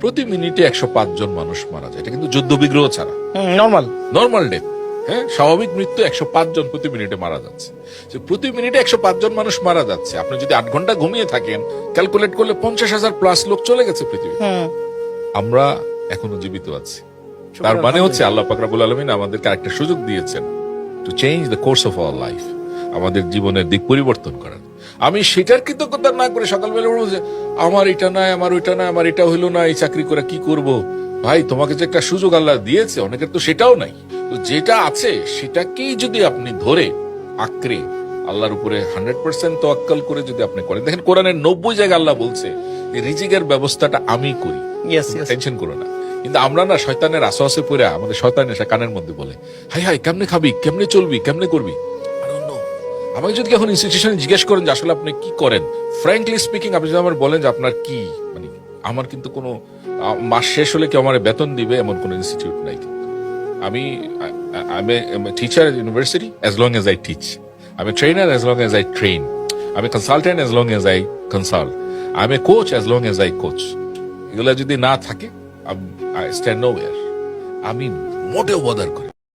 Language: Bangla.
প্রতি মিনিটে 105 জন মানুষ মারা যায়, এটা কিন্তু যুদ্ধ বিগ্রহ ছাড়া নর্মাল ডেথ। হ্যাঁ, স্বাভাবিক মৃত্যু 105 জন প্রতি মিনিটে মারা যাচ্ছে। প্রতি মিনিটে 105 জন মানুষ মারা যাচ্ছে। আপনি যদি 8 ঘন্টা ঘুমিয়ে থাকেন, ক্যালকুলেট করলে 50,000 প্লাস লোক চলে গেছে পৃথিবী। আমরা এখনো জীবিত আছি। তার মানে হচ্ছে আল্লাহ পাক রব্বুল আলামিন আমাদেরকে আরেকটা সুযোগ দিয়েছেন to change the course of our life, আমাদের জীবনের দিক পরিবর্তন করার। আমি সেটার কৃতজ্ঞতা না করে সকালবেলা উঠবো যে আমার এটা নাই, আমার ওইটা নাই, আমার এটা হইলো না, এই চাকরি করে কি করব। ভাই, তোমাকে যে একটা সুযোগ আল্লাহ দিয়েছে, অনেকের তো সেটাও নাই। তো যেটা আছে সেটাকেই যদি আপনি ধরে আঁকড়ে আল্লাহর উপরে 100% তোয়াক্কাল করে যদি আপনি করেন, দেখেন কোরআনের 90 জায়গায় আল্লাহ বলছে যে রিজিকের ব্যবস্থাটা আমি করি, টেনশন করো না। কিন্তু আমরা না শয়তানের আশপাশে পড়ে, আমাদের শয়তান এসে কানের মধ্যে বলে, হাই হাই কেমনে খাবি, কেমনে চলবি, কেমনে করবি। আমাকে যদি এখন ইনস্টিটিউশনে জিজ্ঞেস করেন যে আসলে আপনি কি করেন, ফ্র্যাঙ্কলি স্পিকিং, আপনি যদি আমার বলেন যে আপনার কি, মানে আমার কিন্তু কোনো মাস শেষ হলে কি আমার বেতন দিবে এমন কোন ইনস্টিটিউট নাই। আমি teacher at university as long as I teach. I'm a trainer as long as I train. I'm a consultant as long as I consult. I'm a coach as long as I coach. এগুলা যদি না থাকে, I stand nowhere. আমি মোটেও বদার করি।